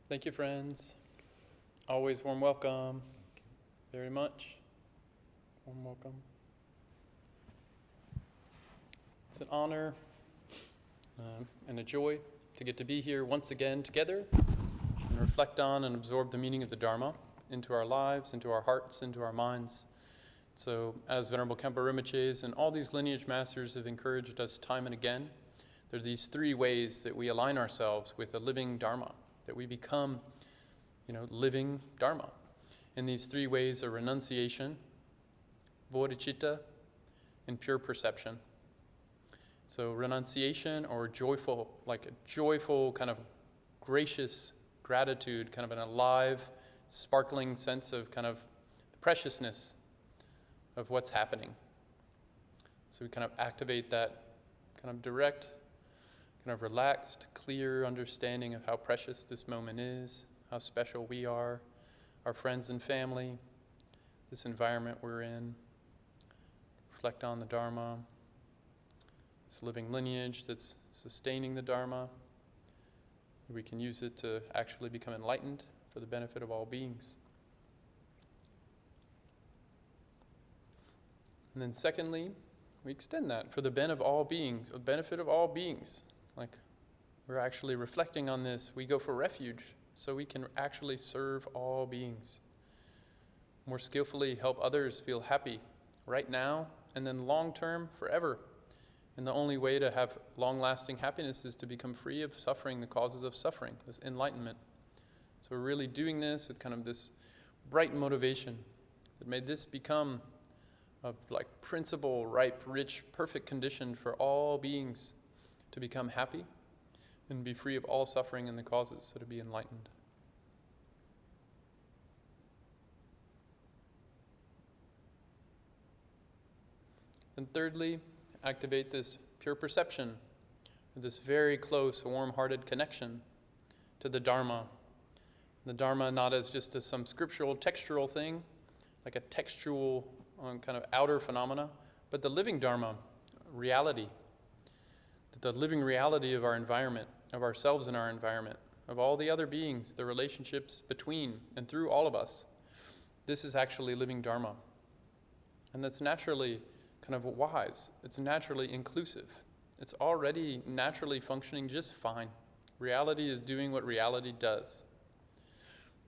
Thank you, friends. Always warm welcome. Very much. Warm welcome. It's an honor and a joy to get to be here once again together and reflect on and absorb the meaning of the Dharma into our lives, into our hearts, into our minds. So as Venerable Khenpo Rinpoche and all these lineage masters have encouraged us time and again, there are these three ways that we align ourselves with a living Dharma, that we become, living Dharma. And these three ways are renunciation, Bodhichitta, and pure perception. So renunciation, or joyful, like a joyful kind of gracious gratitude, kind of an alive, sparkling sense of kind of the preciousness of what's happening. So we kind of activate that kind of direct, kind of relaxed, clear understanding of how precious this moment is, how special we are, our friends and family, this environment we're in. Reflect on the Dharma, this living lineage that's sustaining the Dharma. We can use it to actually become enlightened for the benefit of all beings. And then secondly, we extend that for the benefit of all beings. Like, we're actually reflecting on this. We go for refuge so we can actually serve all beings. More skillfully help others feel happy right now and then long term, forever. And the only way to have long-lasting happiness is to become free of suffering, the causes of suffering, this enlightenment. So we're really doing this with kind of this bright motivation that made this become a principle, ripe, rich, perfect condition for all beings to become happy and be free of all suffering and the causes, so to be enlightened. And thirdly, activate this pure perception, this very close, warm-hearted connection to the Dharma. The Dharma not as just some scriptural, textual thing, like a textual kind of outer phenomena, but the living Dharma, reality, the living reality of our environment, of ourselves in our environment, of all the other beings, the relationships between and through all of us. This is actually living Dharma. And that's naturally kind of wise. It's naturally inclusive. It's already naturally functioning just fine. Reality is doing what reality does.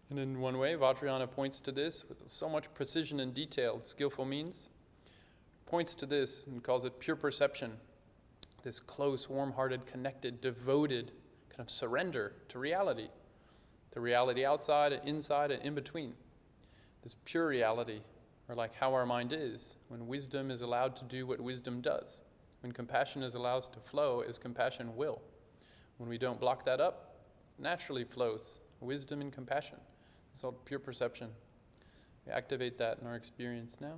And in one way, Vajrayana points to this with so much precision and detail, skillful means, points to this and calls it pure perception, this close, warm-hearted, connected, devoted kind of surrender to reality, the reality outside and inside and in between, this pure reality, or like how our mind is, when wisdom is allowed to do what wisdom does, when compassion is allowed to flow as compassion will. When we don't block that up, naturally flows wisdom and compassion. It's called pure perception. We activate that in our experience now.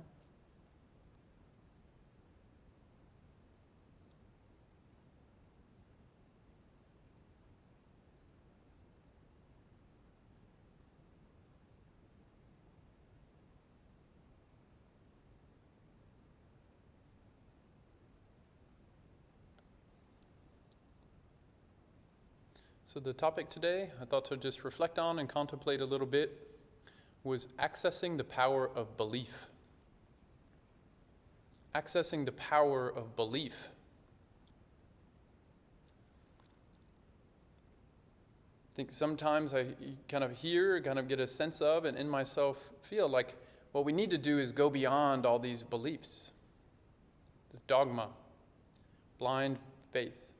So the topic today, I thought to just reflect on and contemplate a little bit, was accessing the power of belief. Accessing the power of belief. I think sometimes I kind of hear, kind of get a sense of, and in myself feel like what we need to do is go beyond all these beliefs. This dogma, blind faith,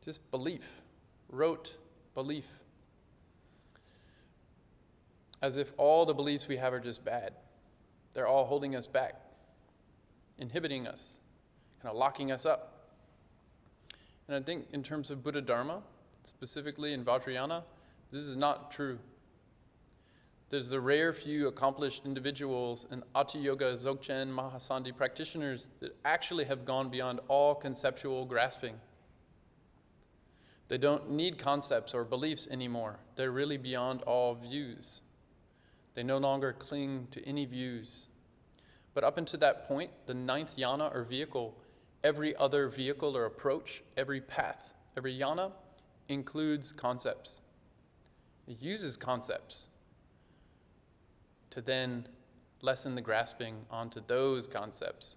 just belief. Rote belief. As if all the beliefs we have are just bad. They're all holding us back, inhibiting us, kind of locking us up. And I think in terms of Buddha Dharma, specifically in Vajrayana, this is not true. There's the rare few accomplished individuals and Ati Yoga, Dzogchen, Mahasandhi practitioners that actually have gone beyond all conceptual grasping. They don't need concepts or beliefs anymore. They're really beyond all views. They no longer cling to any views. But up until that point, the ninth yana or vehicle, every other vehicle or approach, every path, every yana includes concepts. It uses concepts to then lessen the grasping onto those concepts.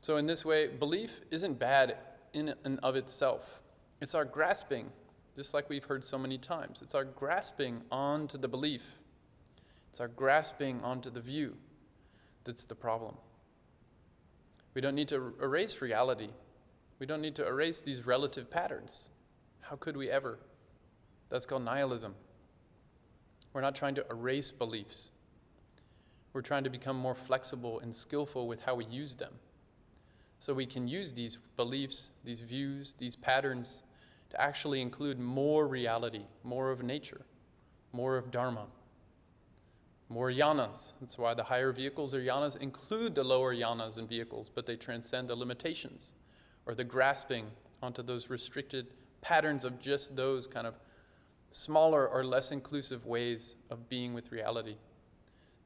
So in this way, belief isn't bad in and of itself. It's our grasping, just like we've heard so many times. It's our grasping onto the belief. It's our grasping onto the view that's the problem. We don't need to erase reality. We don't need to erase these relative patterns. How could we ever? That's called nihilism. We're not trying to erase beliefs. We're trying to become more flexible and skillful with how we use them. So we can use these beliefs, these views, these patterns to actually include more reality, more of nature, more of Dharma, more yanas. That's why the higher vehicles or yanas include the lower yanas and vehicles, but they transcend the limitations or the grasping onto those restricted patterns of just those kind of smaller or less inclusive ways of being with reality.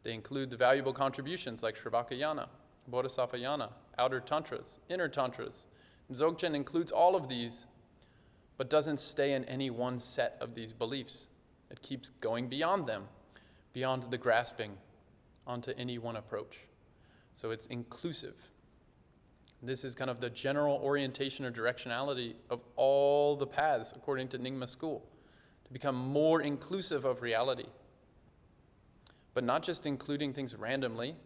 They include the valuable contributions like Sravakayana, Bodhisattvayana, outer tantras, inner tantras. Dzogchen includes all of these, but doesn't stay in any one set of these beliefs. It keeps going beyond them, beyond the grasping onto any one approach. So it's inclusive. This is kind of the general orientation or directionality of all the paths according to Nyingma school, to become more inclusive of reality. But not just including things randomly,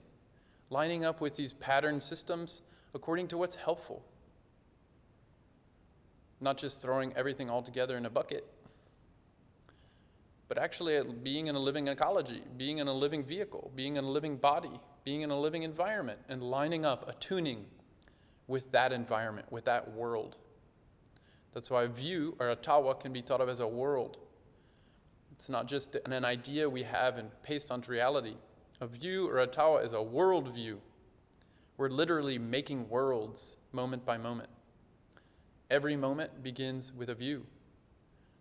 lining up with these pattern systems according to what's helpful. Not just throwing everything all together in a bucket, but actually being in a living ecology, being in a living vehicle, being in a living body, being in a living environment, and lining up, attuning with that environment, with that world. That's why a view or a tawa can be thought of as a world. It's not just an idea we have and paste onto reality. A view or a tawa is a world view. We're literally making worlds moment by moment. Every moment begins with a view.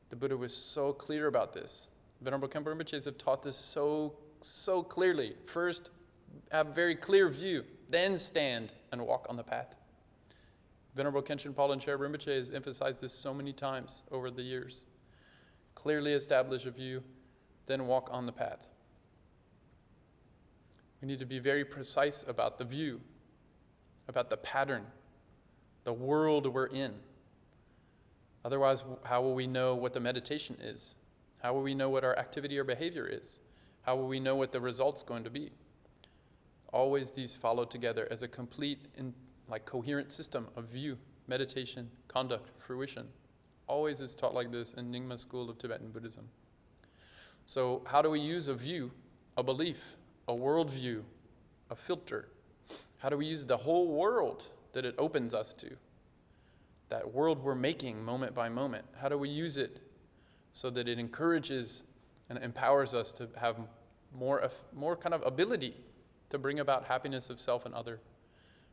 The Buddha was so clear about this. Venerable Khenpo Rinpoches have taught this so clearly. First, have a very clear view, then stand and walk on the path. Venerable Khenchen Palden Sherab Rinpoche has emphasized this so many times over the years. Clearly establish a view, then walk on the path. We need to be very precise about the view, about the pattern, the world we're in. Otherwise, how will we know what the meditation is? How will we know what our activity or behavior is? How will we know what the result's going to be? Always these follow together as a complete and coherent system of view, meditation, conduct, fruition. Always is taught like this in Nyingma school of Tibetan Buddhism. So how do we use a view, a belief, a worldview, a filter? How do we use the whole world that it opens us to? That world we're making moment by moment. How do we use it so that it encourages and empowers us to have more kind of ability to bring about happiness of self and other,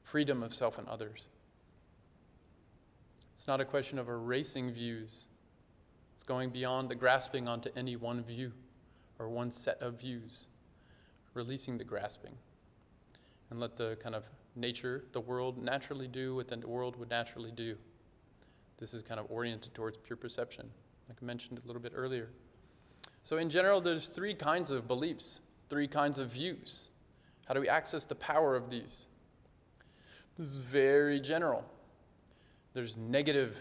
freedom of self and others? It's not a question of erasing views. It's going beyond the grasping onto any one view or one set of views, releasing the grasping, and let the kind of nature, the world, naturally do what the world would naturally do. This is kind of oriented towards pure perception, like I mentioned a little bit earlier. So in general, there's three kinds of beliefs, three kinds of views. How do we access the power of these? This is very general. There's negative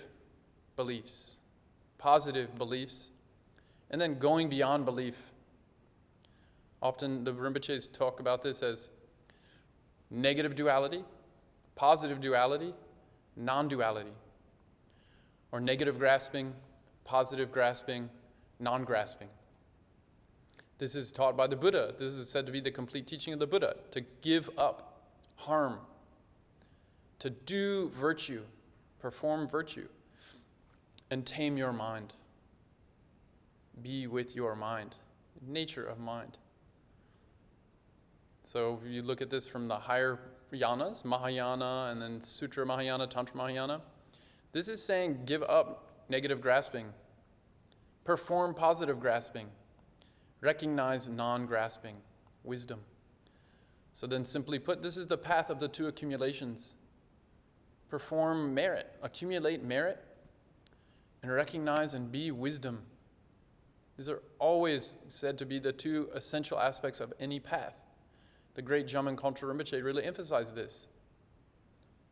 beliefs, positive beliefs, and then going beyond belief. Often the Rinpoches talk about this as negative duality, positive duality, non-duality, or negative grasping, positive grasping, non-grasping. This is taught by the Buddha. This is said to be the complete teaching of the Buddha, to give up harm, to do virtue, perform virtue, and tame your mind. Be with your mind, nature of mind. So if you look at this from the higher yanas, Mahayana, and then Sutra Mahayana, Tantra Mahayana, this is saying give up negative grasping, perform positive grasping, recognize non-grasping, wisdom. So then simply put, this is the path of the two accumulations. Perform merit, accumulate merit, and recognize and be wisdom. These are always said to be the two essential aspects of any path. The great Dudjom Tersar Rinpoche really emphasized this.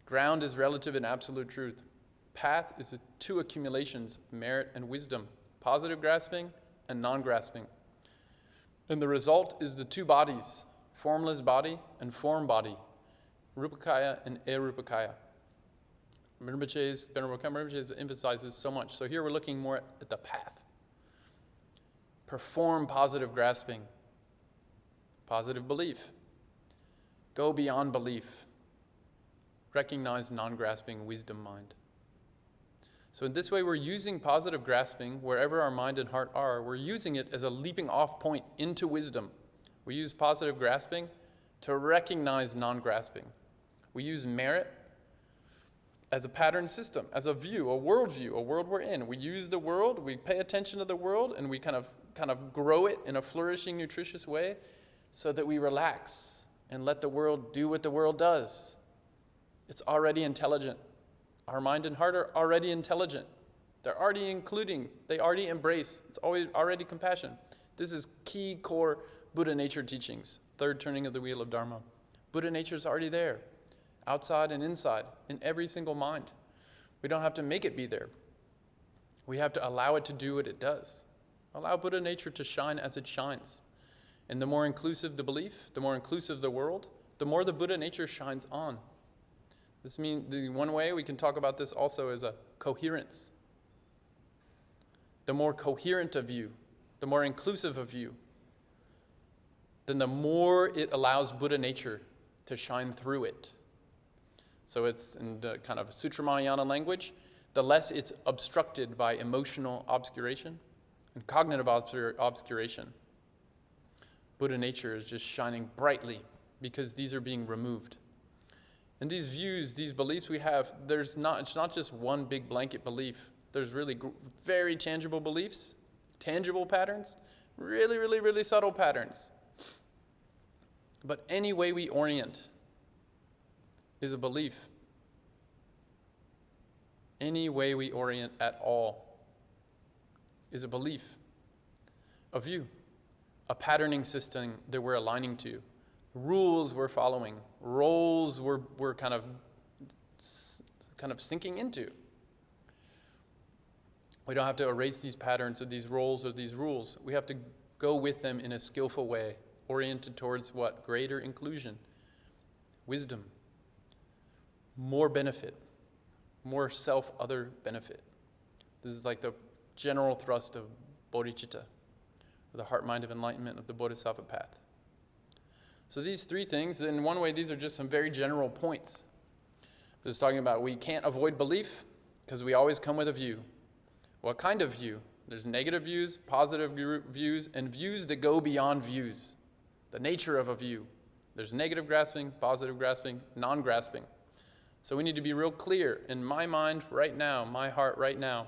Ground is relative and absolute truth. Path is the two accumulations, merit and wisdom, positive grasping and non-grasping. And the result is the two bodies, formless body and form body, Rupakaya and Arupakaya. Rinpoche's emphasizes so much. So here we're looking more at the path. Perform positive grasping, positive belief. Go beyond belief. Recognize non-grasping wisdom mind. So in this way, we're using positive grasping wherever our mind and heart are. We're using it as a leaping off point into wisdom. We use positive grasping to recognize non-grasping. We use merit as a pattern system, as a view, a worldview, a world we're in. We use the world, we pay attention to the world, and we kind of grow it in a flourishing, nutritious way so that we relax and let the world do what the world does. It's already intelligent. Our mind and heart are already intelligent. They're already including, they already embrace. It's already compassion. This is key core Buddha nature teachings, third turning of the wheel of Dharma. Buddha nature is already there, outside and inside, in every single mind. We don't have to make it be there. We have to allow it to do what it does. Allow Buddha nature to shine as it shines. And the more inclusive the belief, the more inclusive the world, the more the Buddha nature shines on. This means the one way we can talk about this also is a coherence. The more coherent a view, the more inclusive a view, then the more it allows Buddha nature to shine through it. So it's in the kind of Sutra Mahayana language, the less it's obstructed by emotional obscuration and cognitive obscuration. Buddha nature is just shining brightly because these are being removed. And these views, these beliefs we have, it's not just one big blanket belief. There's really very tangible beliefs, tangible patterns, really, really, really subtle patterns. But any way we orient is a belief. Any way we orient at all is a belief, a view, a patterning system that we're aligning to, rules we're following, roles we're kind of sinking into. We don't have to erase these patterns or these roles or these rules. We have to go with them in a skillful way, oriented towards what? Greater inclusion, wisdom, more benefit, more self-other benefit. This is like the general thrust of Bodhichitta, the heart mind of enlightenment of the Bodhisattva path. So these three things, in one way, these are just some very general points. It's talking about we can't avoid belief because we always come with a view. What kind of view? There's negative views, positive views, and views that go beyond views. The nature of a view. There's negative grasping, positive grasping, non-grasping. So we need to be real clear in my mind right now, my heart right now.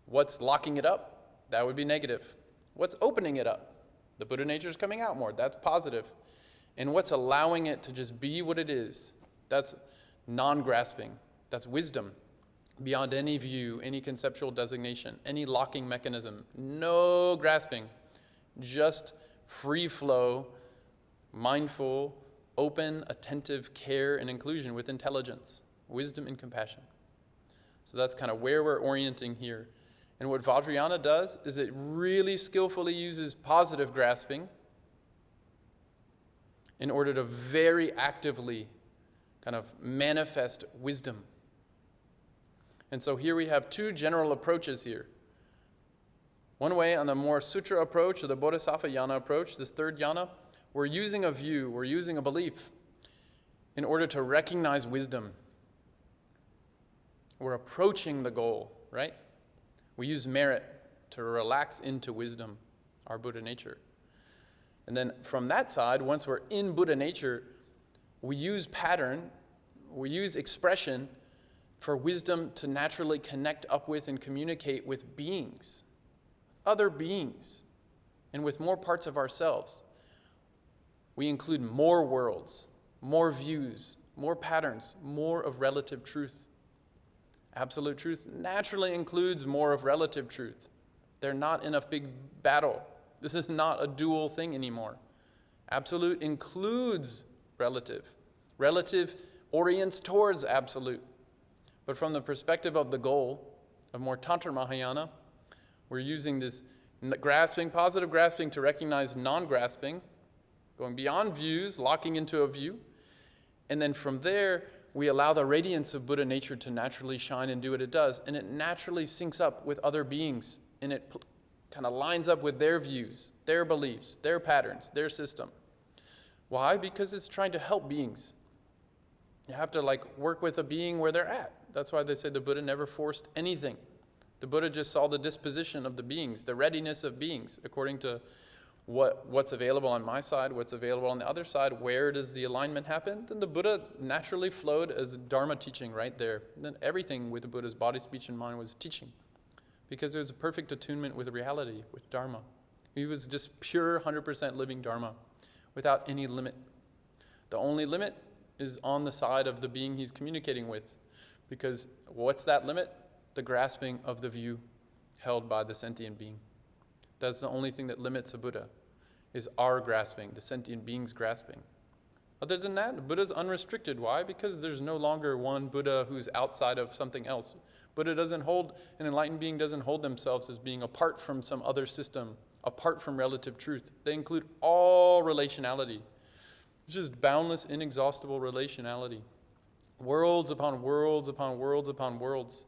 What's locking it up? That would be negative. What's opening it up? The Buddha nature is coming out more. That's positive. And what's allowing it to just be what it is? That's non-grasping. That's wisdom. Beyond any view, any conceptual designation, any locking mechanism. No grasping. Just free flow, mindful, open, attentive care and inclusion with intelligence, wisdom and compassion. So that's kind of where we're orienting here. And what Vajrayana does is it really skillfully uses positive grasping in order to very actively kind of manifest wisdom. And so here we have two general approaches here. One way, on the more sutra approach, or the Bodhisattva yana approach, this third yana, we're using a view, we're using a belief in order to recognize wisdom. We're approaching the goal, right? We use merit to relax into wisdom, our Buddha nature. And then from that side, once we're in Buddha nature, we use pattern, we use expression for wisdom to naturally connect up with and communicate with beings, other beings, and with more parts of ourselves. We include more worlds, more views, more patterns, more of relative truth. Absolute truth naturally includes more of relative truth. They're not in a big battle. This is not a dual thing anymore. Absolute includes relative. Relative orients towards absolute. But from the perspective of the goal, of more Tantra Mahayana, we're using this grasping, positive grasping to recognize non-grasping, going beyond views, locking into a view. And then from there, we allow the radiance of Buddha nature to naturally shine and do what it does. And it naturally syncs up with other beings. And it kind of lines up with their views, their beliefs, their patterns, their system. Why? Because it's trying to help beings. You have to work with a being where they're at. That's why they say the Buddha never forced anything. The Buddha just saw the disposition of the beings, the readiness of beings, according to what's available on my side, what's available on the other side, where does the alignment happen? Then the Buddha naturally flowed as Dharma teaching right there. And then everything with the Buddha's body, speech, and mind was teaching. Because there was a perfect attunement with reality, with Dharma. He was just pure 100% living Dharma, without any limit. The only limit is on the side of the being he's communicating with. Because what's that limit? The grasping of the view held by the sentient being. That's the only thing that limits a Buddha, is our grasping, the sentient being's grasping. Other than that, Buddha's unrestricted. Why? Because there's no longer one Buddha who's outside of something else. Buddha doesn't hold, an enlightened being doesn't hold themselves as being apart from some other system, apart from relative truth. They include all relationality. It's just boundless, inexhaustible relationality. Worlds upon worlds upon worlds upon worlds.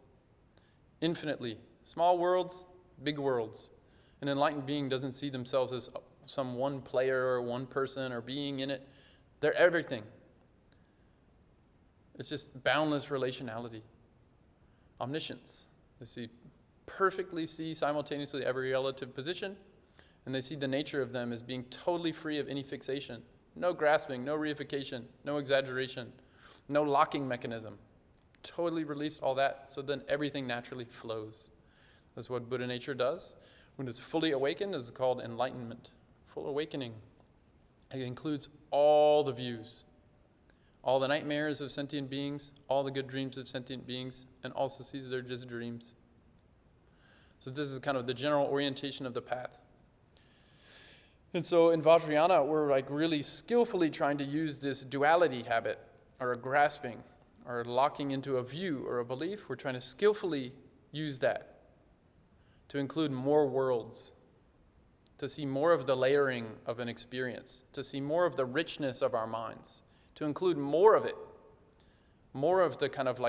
Infinitely. Small worlds, big worlds. An enlightened being doesn't see themselves as some one player or one person or being in it. They're everything. It's just boundless relationality. Omniscience. They perfectly see simultaneously every relative position, and they see the nature of them as being totally free of any fixation. No grasping, no reification, no exaggeration, no locking mechanism. Totally release all that, so then everything naturally flows. That's what Buddha nature does. When it's fully awakened, it's called enlightenment, full awakening. It includes all the views, all the nightmares of sentient beings, all the good dreams of sentient beings, and also sees they're just dreams. So this is kind of the general orientation of the path. And so in Vajrayana, we're really skillfully trying to use this duality habit, or a grasping, or locking into a view or a belief. We're trying to skillfully use that to include more worlds, to see more of the layering of an experience, to see more of the richness of our minds, to include more of it, more of the kind of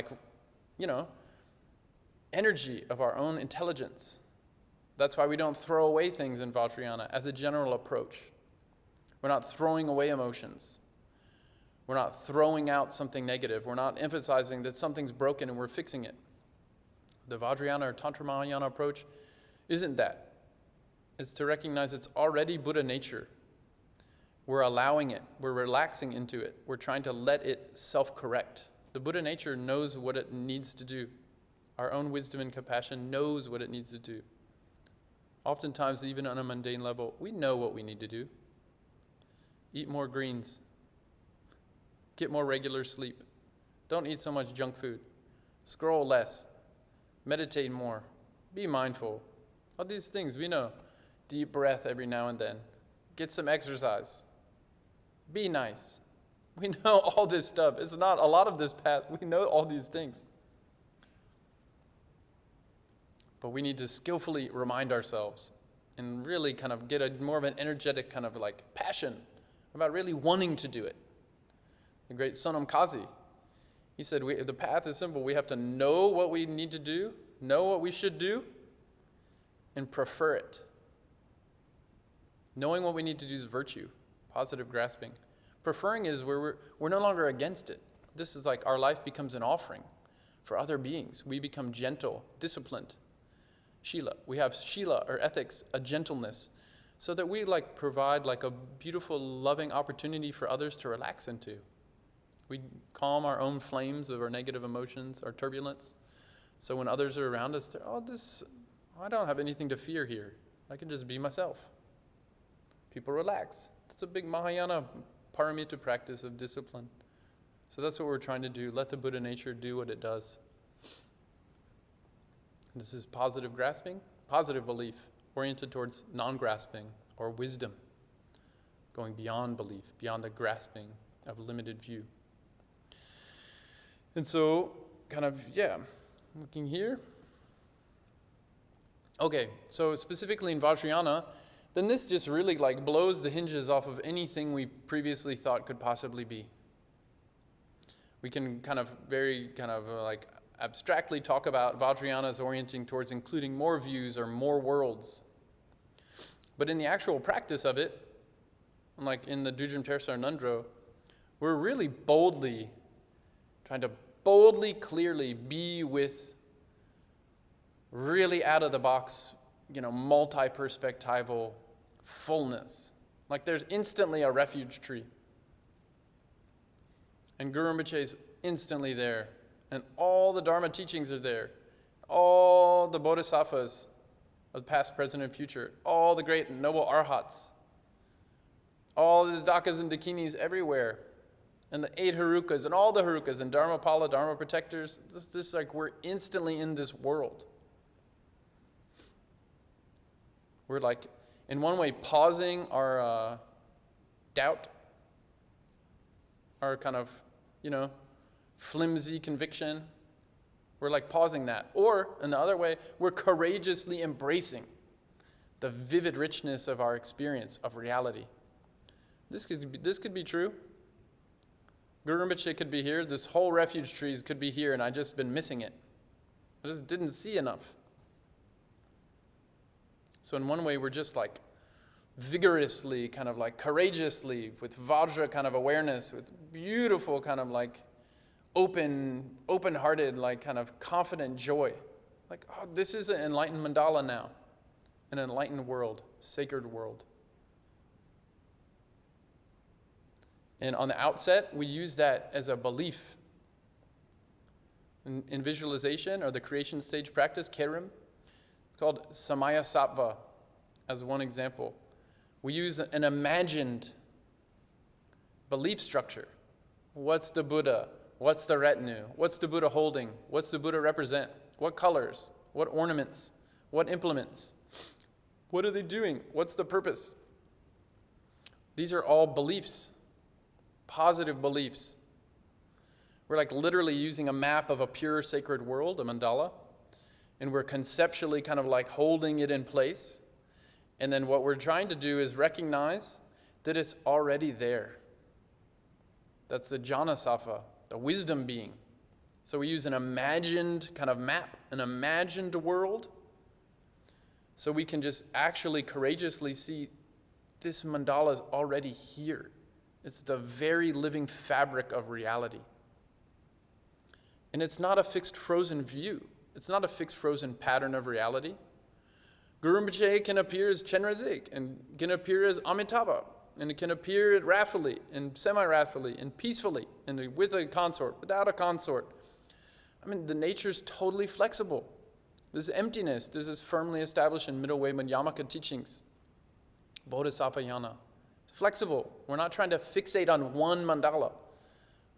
energy of our own intelligence. That's why we don't throw away things in Vajrayana as a general approach. We're not throwing away emotions. We're not throwing out something negative. We're not emphasizing that something's broken and we're fixing it. The Vajrayana or Tantra Mahayana approach isn't that. It's to recognize it's already Buddha nature. We're allowing it. We're relaxing into it. We're trying to let it self-correct. The Buddha nature knows what it needs to do. Our own wisdom and compassion knows what it needs to do. Oftentimes, even on a mundane level, we know what we need to do. Eat more greens. Get more regular sleep. Don't eat so much junk food. Scroll less. Meditate more. Be mindful. All these things we know. Deep breath every now and then. Get some exercise. Be nice. We know all this stuff. It's not a lot of this path. We know all these things. But we need to skillfully remind ourselves and really kind of get more of an energetic kind of passion about really wanting to do it. The great Sonam Kazi, he said, the path is simple. We have to know what we need to do, know what we should do, and prefer it. Knowing what we need to do is virtue, positive grasping. Preferring is where we're no longer against it. This is our life becomes an offering for other beings. We become gentle, disciplined. Shila. We have Shila, or ethics, a gentleness, so that we provide a beautiful, loving opportunity for others to relax into. We calm our own flames of our negative emotions, our turbulence. So when others are around us, I don't have anything to fear here. I can just be myself. People relax. That's a big Mahayana paramita practice of discipline. So that's what we're trying to do. Let the Buddha nature do what it does. This is positive grasping, positive belief. oriented towards non-grasping or wisdom, going beyond belief, beyond the grasping of limited view. And so, looking here. Okay, so specifically in Vajrayana, then this just really blows the hinges off of anything we previously thought could possibly be. We can very abstractly talk about Vajrayana's orienting towards including more views or more worlds. But in the actual practice of it, like in the Dudjom Tersar Ngondro, we're really trying to clearly be with really out of the box, multi-perspectival fullness. Like there's instantly a refuge tree. And Guru Rinpoche is instantly there. And all the Dharma teachings are there. All the Bodhisattvas of the past, present, and future. All the great and noble Arhats. All the Dakas and Dakinis everywhere. And the 8 Harukas and all the Harukas and Dharmapala, Dharma protectors. This we're instantly in this world. We're in one way, pausing our doubt, our flimsy conviction. We're pausing that. Or, in the other way, we're courageously embracing the vivid richness of our experience of reality. This could be true. Guru Rinpoche could be here. This whole refuge trees could be here, and I just been missing it. I just didn't see enough. So in one way, we're just vigorously, courageously, with Vajra awareness, with beautiful open-hearted, confident joy. This is an enlightened mandala now, an enlightened world, sacred world. And on the outset, we use that as a belief. In visualization, or the creation stage practice, Kerim, it's called Samye Sattva, as one example. We use an imagined belief structure. What's the Buddha? What's the retinue? What's the Buddha holding? What's the Buddha represent? What colors? What ornaments? What implements? What are they doing? What's the purpose? These are all beliefs, positive beliefs. We're literally using a map of a pure sacred world, a mandala, and we're conceptually holding it in place. And then what we're trying to do is recognize that it's already there. That's the Jnana-sattva, the wisdom being. So we use an imagined map, an imagined world, so we can just actually courageously see this mandala is already here. It's the very living fabric of reality. And it's not a fixed frozen view. It's not a fixed frozen pattern of reality. Guru Rinpoche can appear as Chenrezig, and can appear as Amitabha, and it can appear wrathfully, and semi-wrathfully, and peacefully, and with a consort, without a consort. The nature's totally flexible. This emptiness, this is firmly established in middle way Madhyamaka teachings. Bodhisattva yana. It's flexible. We're not trying to fixate on one mandala.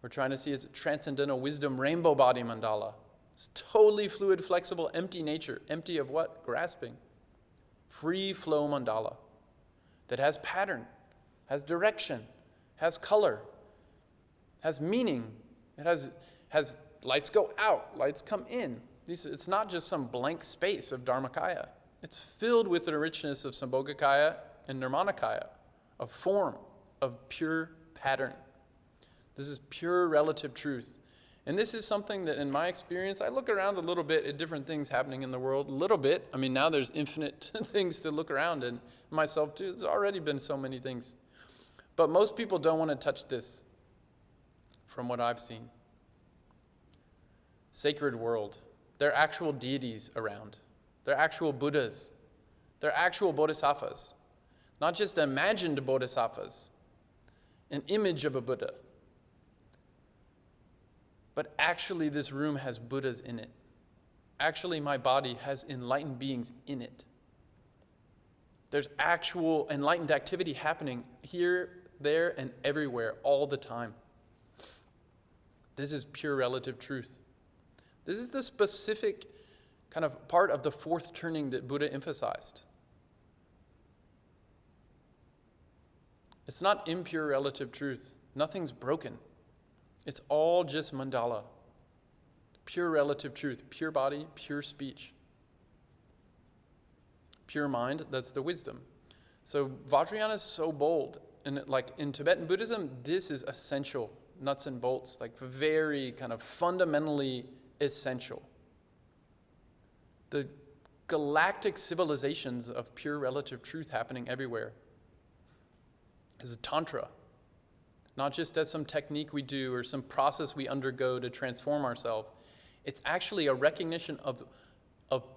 We're trying to see it's a transcendental wisdom rainbow body mandala. It's totally fluid, flexible, empty nature. Empty of what? Grasping. Free flow mandala that has pattern, has direction, has color, has meaning. It has lights go out, lights come in. It's not just some blank space of Dharmakaya. It's filled with the richness of Sambhogakaya and Nirmanakaya, of form, of pure pattern. This is pure relative truth. And this is something that, in my experience, I look around a little bit at different things happening in the world. A little bit. Now there's infinite things to look around, and myself too. There's already been so many things. But most people don't want to touch this, from what I've seen. Sacred world. There are actual deities around. There are actual Buddhas. There are actual Bodhisattvas. Not just imagined Bodhisattvas. An image of a Buddha. But actually this room has Buddhas in it. Actually my body has enlightened beings in it. There's actual enlightened activity happening here, there, and everywhere all the time. This is pure relative truth. This is the specific part of the fourth turning that Buddha emphasized. It's not impure relative truth. Nothing's broken. It's all just mandala. Pure relative truth, pure body, pure speech. Pure mind, that's the wisdom. So Vajrayana is so bold. And like in Tibetan Buddhism, this is essential, nuts and bolts, like very kind of fundamentally essential. The galactic civilizations of pure relative truth happening everywhere is Tantra. Not just as some technique we do or some process we undergo to transform ourselves. It's actually a recognition of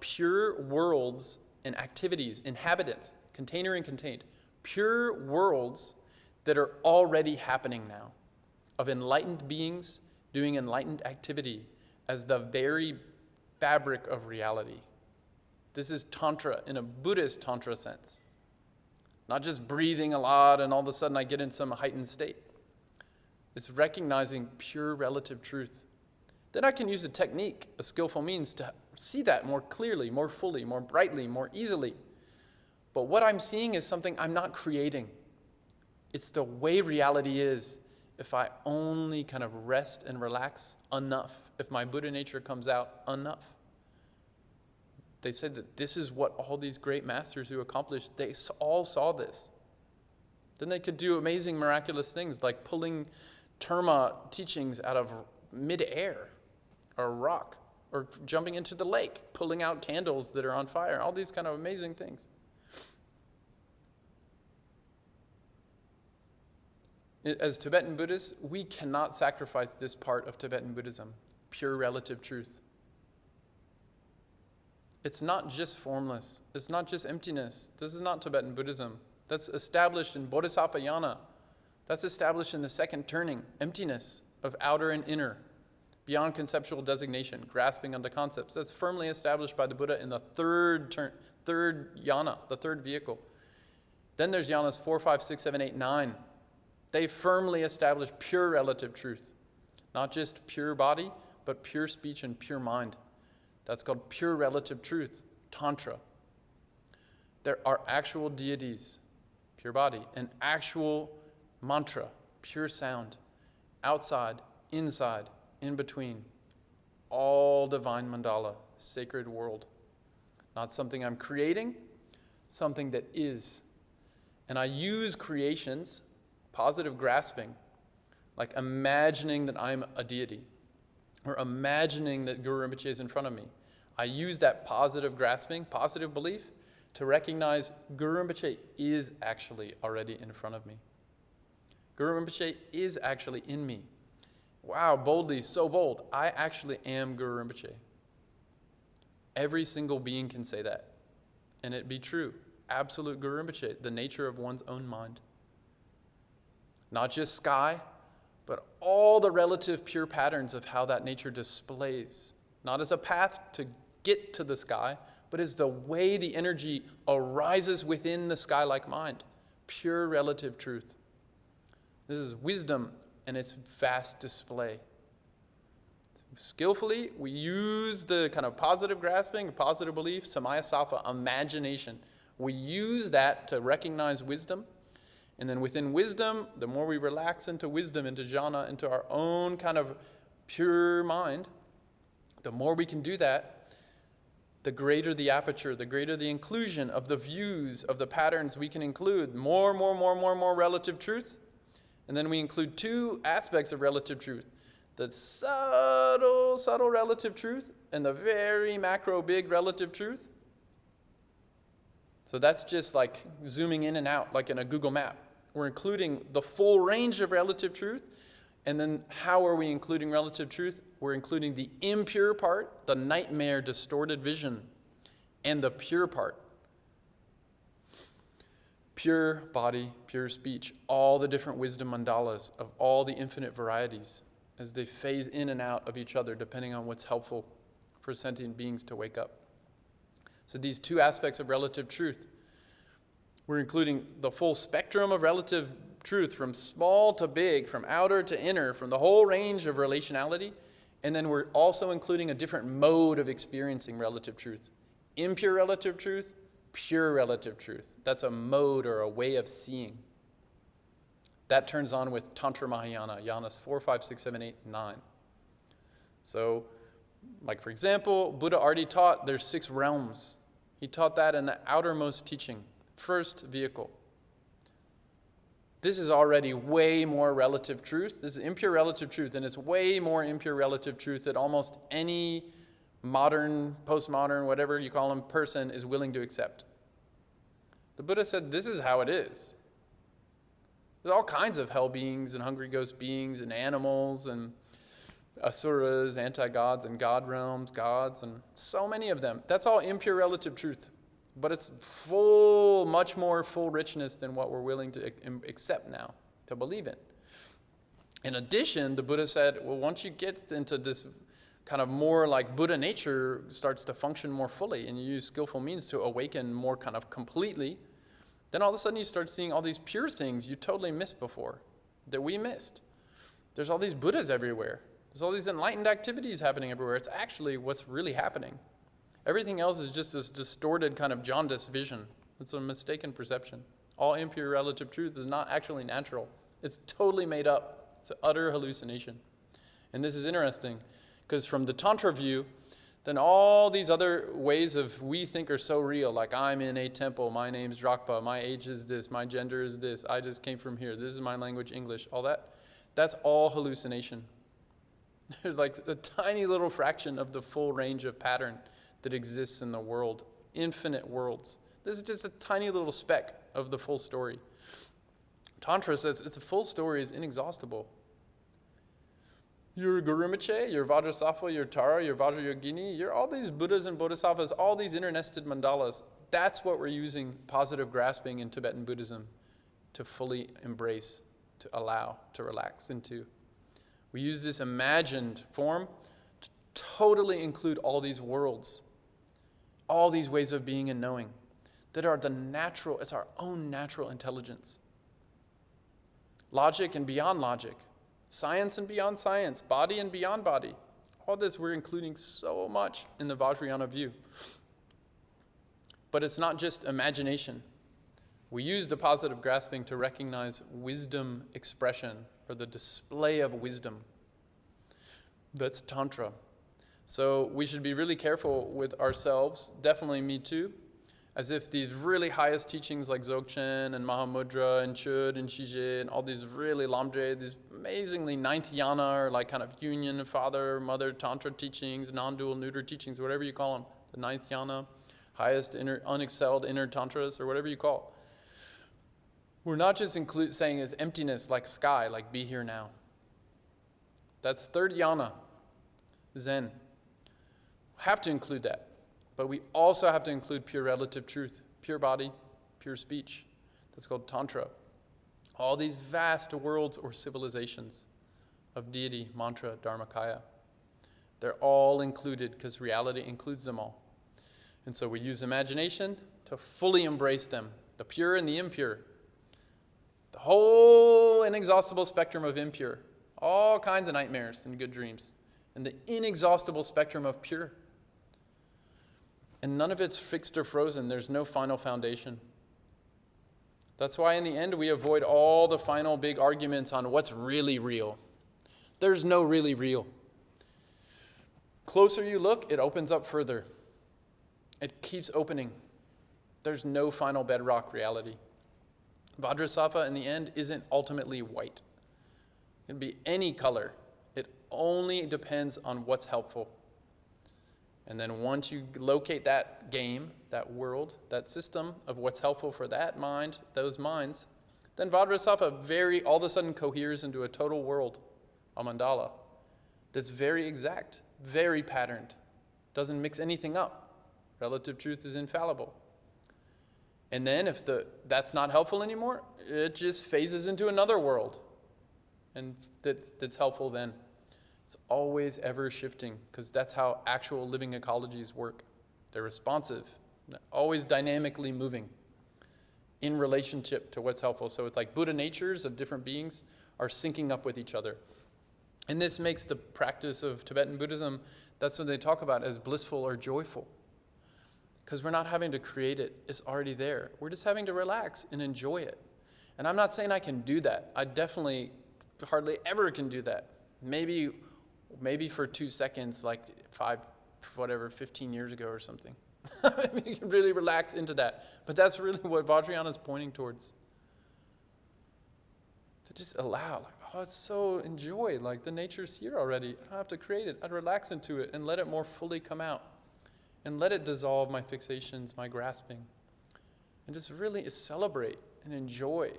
pure worlds and activities, inhabitants, container and contained, pure worlds that are already happening now, of enlightened beings doing enlightened activity as the very fabric of reality. This is Tantra in a Buddhist Tantra sense. Not just breathing a lot and all of a sudden I get in some heightened state. It's recognizing pure relative truth. Then I can use a technique, a skillful means to see that more clearly, more fully, more brightly, more easily. But what I'm seeing is something I'm not creating. It's the way reality is if I only kind of rest and relax enough, if my Buddha nature comes out enough. They said that this is what all these great masters who accomplished, they all saw this. Then they could do amazing, miraculous things like pulling terma teachings out of mid-air or rock, or jumping into the lake, pulling out candles that are on fire, all these kind of amazing things. As Tibetan Buddhists, we cannot sacrifice this part of Tibetan Buddhism, pure relative truth. It's not just formless. It's not just emptiness. This is not Tibetan Buddhism. That's established in Bodhisattva Yana. That's established in the second turning, emptiness of outer and inner, beyond conceptual designation, grasping onto concepts. That's firmly established by the Buddha in the third yana, the third vehicle. Then there's yanas 4, 5, 6, 7, 8, 9. They firmly establish pure relative truth. Not just pure body, but pure speech and pure mind. That's called pure relative truth, Tantra. There are actual deities, pure body, and actual mantra, pure sound, outside, inside, in between. All divine mandala, sacred world. Not something I'm creating, something that is. And I use creations, positive grasping, like imagining that I'm a deity, or imagining that Guru Rinpoche is in front of me. I use that positive grasping, positive belief, to recognize Guru Rinpoche is actually already in front of me. Guru Rinpoche is actually in me. Wow, boldly, so bold. I actually am Guru Rinpoche. Every single being can say that. And it be true. Absolute Guru Rinpoche, the nature of one's own mind. Not just sky, but all the relative pure patterns of how that nature displays. Not as a path to get to the sky, but as the way the energy arises within the sky-like mind. Pure relative truth. This is wisdom and its vast display. Skillfully, we use the kind of positive grasping, positive belief, samaya sattva, imagination. We use that to recognize wisdom. And then within wisdom, the more we relax into wisdom, into jhana, into our own kind of pure mind, the more we can do that, the greater the aperture, the greater the inclusion of the views, of the patterns we can include. More relative truth. And then we include two aspects of relative truth. The subtle relative truth and the very macro big relative truth. So that's just like zooming in and out, like in a Google map. We're including the full range of relative truth. And then how are we including relative truth? We're including the impure part, the nightmare distorted vision, and the pure part. Pure body, pure speech, all the different wisdom mandalas of all the infinite varieties as they phase in and out of each other depending on what's helpful for sentient beings to wake up. So these two aspects of relative truth, we're including the full spectrum of relative truth from small to big, from outer to inner, from the whole range of relationality. And then we're also including a different mode of experiencing relative truth. Impure relative truth, pure relative truth. That's a mode or a way of seeing. That turns on with Tantra Mahayana, yanas 4, 5, 6, 7, 8, 9. So, like for example, Buddha already taught there's 6 realms. He taught that in the outermost teaching, first vehicle. This is already way more relative truth. This is impure relative truth, and it's way more impure relative truth that almost any modern, postmodern, whatever you call them, person is willing to accept. The Buddha said this is how it is. There's all kinds of hell beings and hungry ghost beings and animals and asuras, anti-gods and god realms, gods, and so many of them. That's all impure relative truth. But it's full, much more full richness than what we're willing to accept now, to believe in. In addition, the Buddha said, well, once you get into this kind of more like Buddha nature starts to function more fully and you use skillful means to awaken more kind of completely, then all of a sudden you start seeing all these pure things you totally missed before, that we missed. There's all these Buddhas everywhere. There's all these enlightened activities happening everywhere. It's actually what's really happening. Everything else is just this distorted kind of jaundiced vision. It's a mistaken perception. All impure relative truth is not actually natural. It's totally made up. It's an utter hallucination. And this is interesting, because from the Tantra view, then all these other ways of we think are so real, like I'm in a temple, my name's Dragpa, my age is this, my gender is this, I just came from here, this is my language, English, all that, that's all hallucination. There's like a tiny little fraction of the full range of pattern that exists in the world, infinite worlds. This is just a tiny little speck of the full story. Tantra says it's a full story is inexhaustible. You're Guru Rinpoche, you're Vajrasattva, you're Tara, you're Vajrayogini, you're all these Buddhas and Bodhisattvas, all these internested mandalas. That's what we're using positive grasping in Tibetan Buddhism to fully embrace, to allow, to relax into. We use this imagined form to totally include all these worlds, all these ways of being and knowing that are the natural, it's our own natural intelligence. Logic and beyond logic. Science and beyond science, body and beyond body. All this we're including so much in the Vajrayana view. But it's not just imagination. We use the positive grasping to recognize wisdom expression, or the display of wisdom. That's Tantra. So we should be really careful with ourselves, definitely me too, as if these really highest teachings like Dzogchen and Mahamudra and Chud and Shije and all these really Lamdre, these amazingly ninth yana or like kind of union, father, mother, Tantra teachings, non-dual, neuter teachings, whatever you call them, the ninth yana, highest inner, unexcelled inner Tantras or whatever you call. We're not just saying it's emptiness like sky, like be here now. That's third yana, Zen. Have to include that. But we also have to include pure relative truth, pure body, pure speech. That's called Tantra. All these vast worlds or civilizations of deity, mantra, dharmakaya. They're all included because reality includes them all. And so we use imagination to fully embrace them, the pure and the impure. The whole inexhaustible spectrum of impure, all kinds of nightmares and good dreams, and the inexhaustible spectrum of pure. And none of it's fixed or frozen. There's no final foundation. That's why in the end we avoid all the final big arguments on what's really real. There's no really real. Closer you look, it opens up further. It keeps opening. There's no final bedrock reality. Vajrasattva in the end isn't ultimately white. It can be any color. It only depends on what's helpful. And then once you locate that game, that world, that system of what's helpful for that mind, those minds, then Vajrasattva all of a sudden coheres into a total world, a mandala, that's very exact, very patterned, doesn't mix anything up. Relative truth is infallible. And then if that's not helpful anymore, it just phases into another world. And that's helpful then. It's always ever shifting because that's how actual living ecologies work. They're responsive, they're always dynamically moving in relationship to what's helpful. So it's like Buddha natures of different beings are syncing up with each other. And this makes the practice of Tibetan Buddhism, that's what they talk about as blissful or joyful. Because we're not having to create it, it's already there. We're just having to relax and enjoy it. And I'm not saying I can do that. I definitely hardly ever can do that. Maybe for 2 seconds, like 15 years ago or something. You can really relax into that. But that's really what Vajrayana is pointing towards. To just allow, it's so enjoy, the nature's here already. I don't have to create it. I'd relax into it and let it more fully come out. And let it dissolve my fixations, my grasping. And just really celebrate and enjoy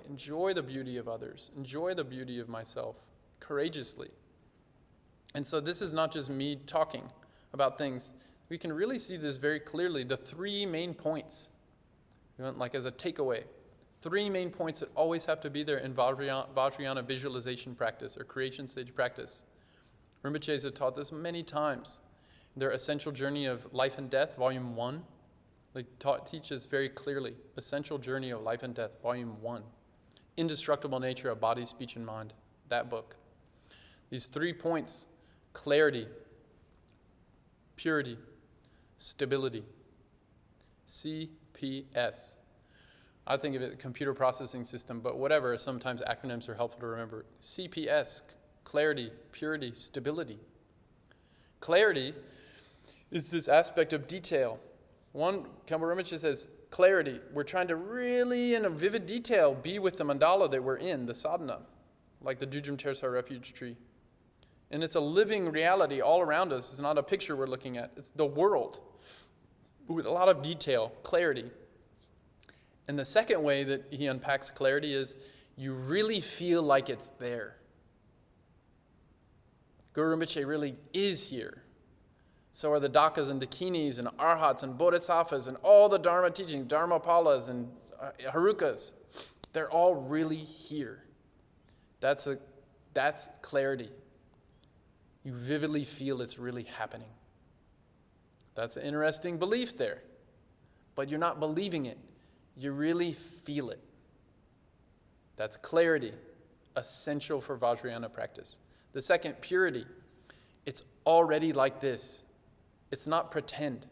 the beauty of others, enjoy the beauty of myself, courageously. And so this is not just me talking about things. We can really see this very clearly, the 3 main points, as a takeaway. 3 main points that always have to be there in Vajrayana visualization practice or creation stage practice. Rinpoches have taught this many times. Their Essential Journey of Life and Death, Volume 1, teaches very clearly. Essential Journey of Life and Death, Volume 1. Indestructible Nature of Body, Speech, and Mind, that book. These 3 points, clarity, purity, stability. CPS. I think of it computer processing system, but whatever, sometimes acronyms are helpful to remember. CPS, clarity, purity, stability. Clarity is this aspect of detail. Khenpo Rinpoche says, clarity, we're trying to really, in a vivid detail, be with the mandala that we're in, the sadhana, like the Dudjom Tersar Refuge tree. And it's a living reality all around us. It's not a picture we're looking at. It's the world with a lot of detail, clarity. And the second way that he unpacks clarity is you really feel like it's there. Guru Rinpoche really is here. So are the Dakas and Dakinis and Arhats and Bodhisattvas and all the Dharma teachings, Dharmapalas and Harukas. They're all really here. That's clarity. You vividly feel it's really happening. That's an interesting belief there. But you're not believing it. You really feel it. That's clarity, essential for Vajrayana practice. The second, purity. It's already like this. It's not pretend.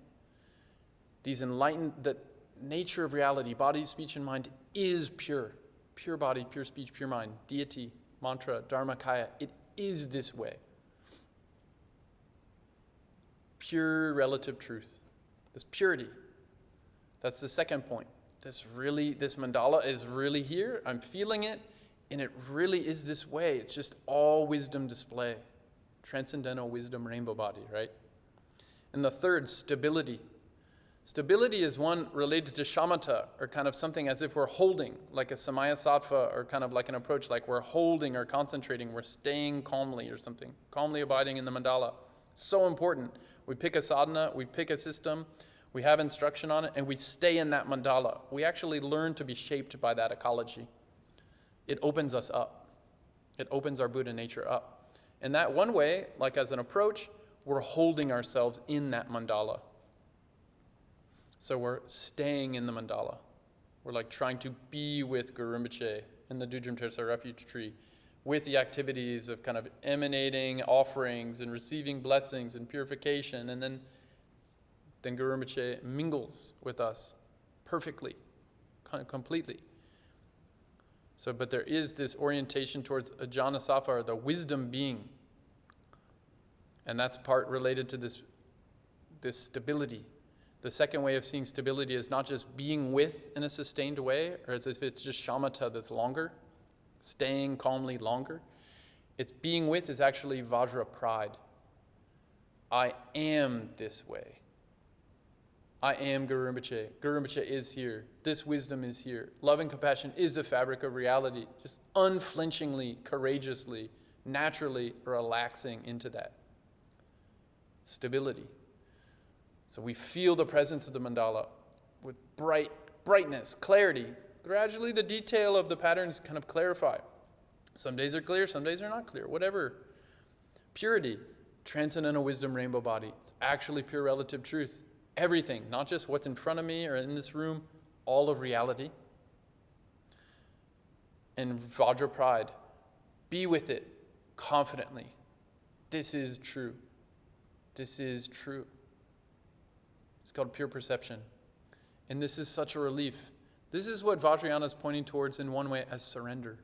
These enlightened, the nature of reality, body, speech, and mind is pure. Pure body, pure speech, pure mind. Deity, mantra, dharmakaya. It is this way. Pure relative truth. This purity. That's the second point. This mandala is really here. I'm feeling it, and it really is this way. It's just all wisdom display. Transcendental wisdom rainbow body, right? And the third, stability. Stability is one related to shamatha, or kind of something as if we're holding, like a samaya sattva, or kind of like an approach, like we're holding or concentrating, we're staying calmly or something, calmly abiding in the mandala. So important. We pick a sadhana, we pick a system, we have instruction on it, and we stay in that mandala. We actually learn to be shaped by that ecology. It opens us up. It opens our Buddha nature up. And that one way, like as an approach, we're holding ourselves in that mandala. So we're staying in the mandala. We're like trying to be with Guru Rinpoche in the Dudjom Tersar Refuge tree, with the activities of kind of emanating offerings and receiving blessings and purification, and then Guru Rinpoche mingles with us perfectly, completely. So, but there is this orientation towards Ajna Sattva, or the wisdom being. And that's part related to this stability. The second way of seeing stability is not just being with in a sustained way, or as if it's just shamatha that's longer, staying calmly longer. It's being with is actually Vajra pride. I am this way. I am Guru Rinpoche. Guru Rinpoche is here. This wisdom is here. Love and compassion is the fabric of reality. Just unflinchingly, courageously, naturally relaxing into that. Stability. So we feel the presence of the mandala with brightness, clarity. Gradually the detail of the patterns kind of clarify. Some days are clear, some days are not clear, whatever. Purity, transcendental wisdom rainbow body. It's actually pure relative truth. Everything, not just what's in front of me or in this room, all of reality. And Vajra pride, be with it confidently. This is true. This is true. It's called pure perception. And this is such a relief. This is what Vajrayana is pointing towards in one way as surrender.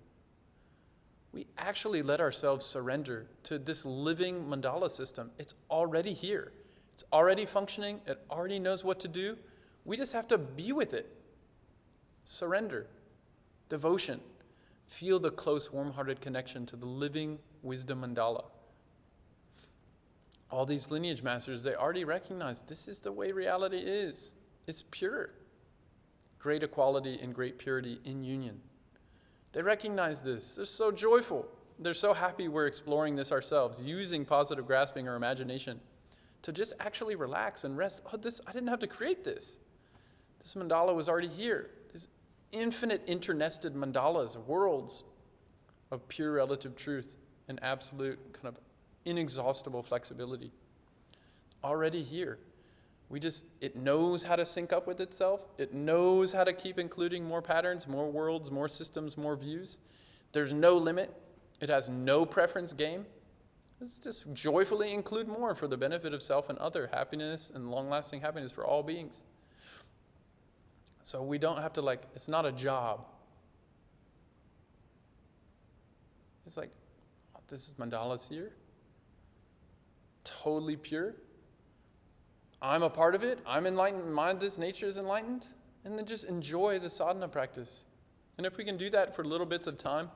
We actually let ourselves surrender to this living mandala system. It's already here. It's already functioning. It already knows what to do. We just have to be with it. Surrender. Devotion. Feel the close, warm-hearted connection to the living wisdom mandala. All these lineage masters, they already recognize this is the way reality is. It's pure. Great equality and great purity in union. They recognize this. They're so joyful. They're so happy we're exploring this ourselves, using positive grasping or imagination to just actually relax and rest. Oh, I didn't have to create this. This mandala was already here. There's infinite internested mandalas, worlds of pure relative truth and absolute kind of inexhaustible flexibility. Already here. It knows how to sync up with itself. It knows how to keep including more patterns, more worlds, more systems, more views. There's no limit. It has no preference game. Let's just joyfully include more for the benefit of self and other, happiness and long-lasting happiness for all beings. So we don't have to it's not a job. It's like, oh, this is mandalas here. Totally pure. I'm a part of it. I'm enlightened. This nature is enlightened. And then just enjoy the sadhana practice. And if we can do that for little bits of time,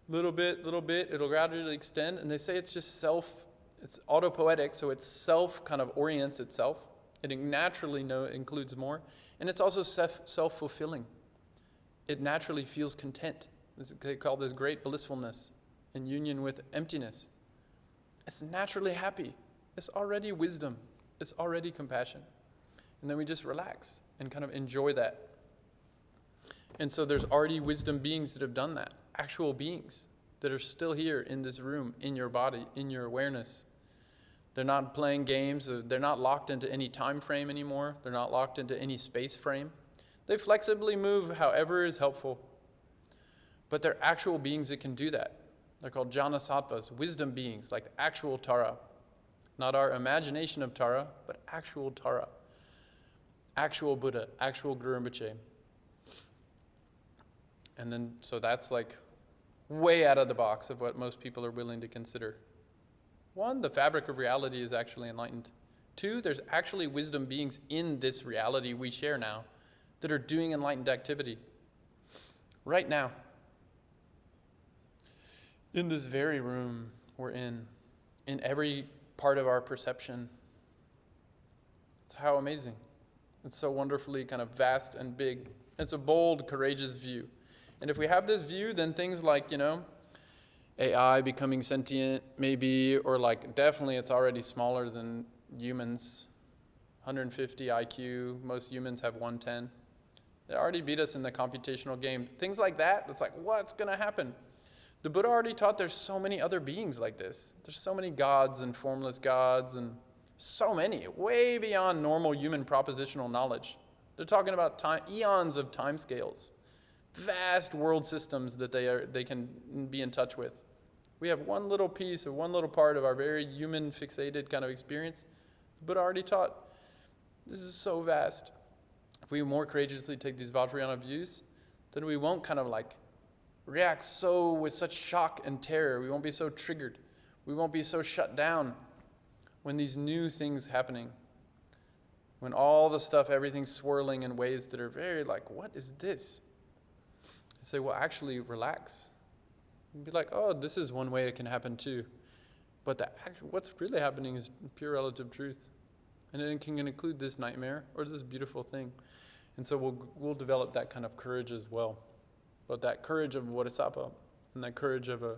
little bit, it'll gradually extend. And they say it's just it's autopoetic, so it's self kind of orients itself. It naturally includes more. And it's also self-fulfilling. It naturally feels content. They call this great blissfulness in union with emptiness. It's naturally happy. It's already wisdom. It's already compassion. And then we just relax and kind of enjoy that. And so there's already wisdom beings that have done that. Actual beings that are still here in this room, in your body, in your awareness. They're not playing games. They're not locked into any time frame anymore. They're not locked into any space frame. They flexibly move however is helpful. But they're actual beings that can do that. They're called jnanasattvas, wisdom beings, like the actual Tara. Not our imagination of Tara, but actual Tara. Actual Buddha, actual Guru Rinpoche. And then, so that's way out of the box of what most people are willing to consider. 1, the fabric of reality is actually enlightened. 2, there's actually wisdom beings in this reality we share now that are doing enlightened activity. Right now. In this very room we're in every part of our perception. It's how amazing. It's so wonderfully kind of vast and big. It's a bold, courageous view. And if we have this view, then things like, AI becoming sentient, maybe, or definitely it's already smaller than humans. 150 IQ, most humans have 110. They already beat us in the computational game. Things like that, it's what's going to happen? The Buddha already taught there's so many other beings like this. There's so many gods and formless gods and so many, way beyond normal human propositional knowledge. They're talking about eons of time scales, vast world systems that they can be in touch with. We have one little piece or one little part of our very human fixated kind of experience. The Buddha already taught this is so vast. If we more courageously take these Vajrayana views, then we won't kind of react with such shock and terror. We won't be so triggered. We won't be so shut down when these new things happening. When all the stuff, everything's swirling in ways that are very what is this? I say, well, actually relax. And be oh, this is one way it can happen too. But what's really happening is pure relative truth. And it can include this nightmare or this beautiful thing. And so we'll develop that kind of courage as well. But that courage of Bodhisattva and that courage of a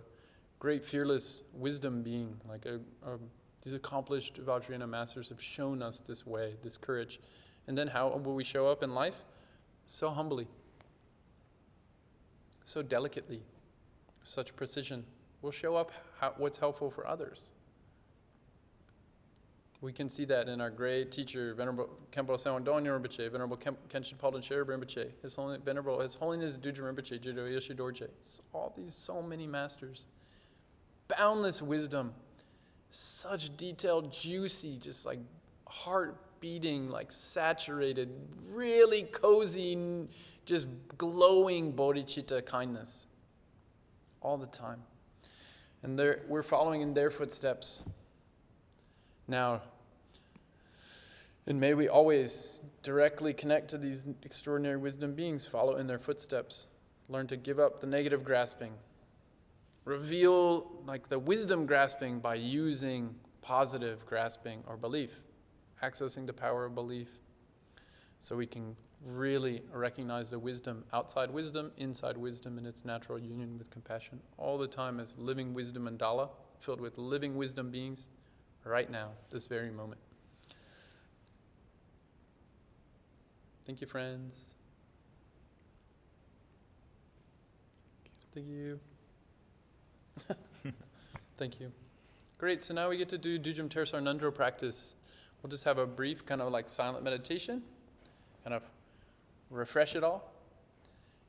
great fearless wisdom being, these accomplished Vajrayana masters have shown us this way, this courage. And then how will we show up in life? So humbly, so delicately, such precision. We'll show up what's helpful for others. We can see that in our great teacher, Venerable Khenpo Tsewang Dongyal Rinpoche, Venerable Kenshin Palden Sherab Rinpoche, His Holiness Dudjom Rinpoche, Jiddo Yoshe Dorje. So many masters. Boundless wisdom. Such detailed, juicy, just heart beating, like saturated, really cozy, just glowing bodhicitta kindness all the time. And we're following in their footsteps now. And may we always directly connect to these extraordinary wisdom beings, follow in their footsteps, learn to give up the negative grasping, reveal like the wisdom grasping by using positive grasping or belief, accessing the power of belief, so we can really recognize the wisdom, outside wisdom, inside wisdom, in its natural union with compassion, all the time as living wisdom mandala, filled with living wisdom beings, right now, this very moment. Thank you, friends. Thank you. Thank you. Great, so now we get to do Dudjom Tersar Ngondro practice. We'll just have a brief kind of like silent meditation, kind of refresh it all.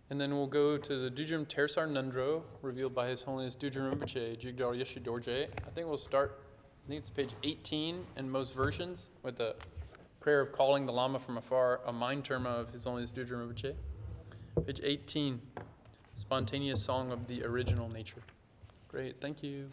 And then we'll go to the Dudjom Tersar Ngondro, revealed by His Holiness Dudjom Rinpoche, Jigdal Yeshe Dorje. I think we'll start, I think it's page 18 in most versions, with the prayer of calling the Lama from afar, a mind terma of His Holiness Dudjom Rinpoche. Page 18, spontaneous song of the original nature. Great, thank you.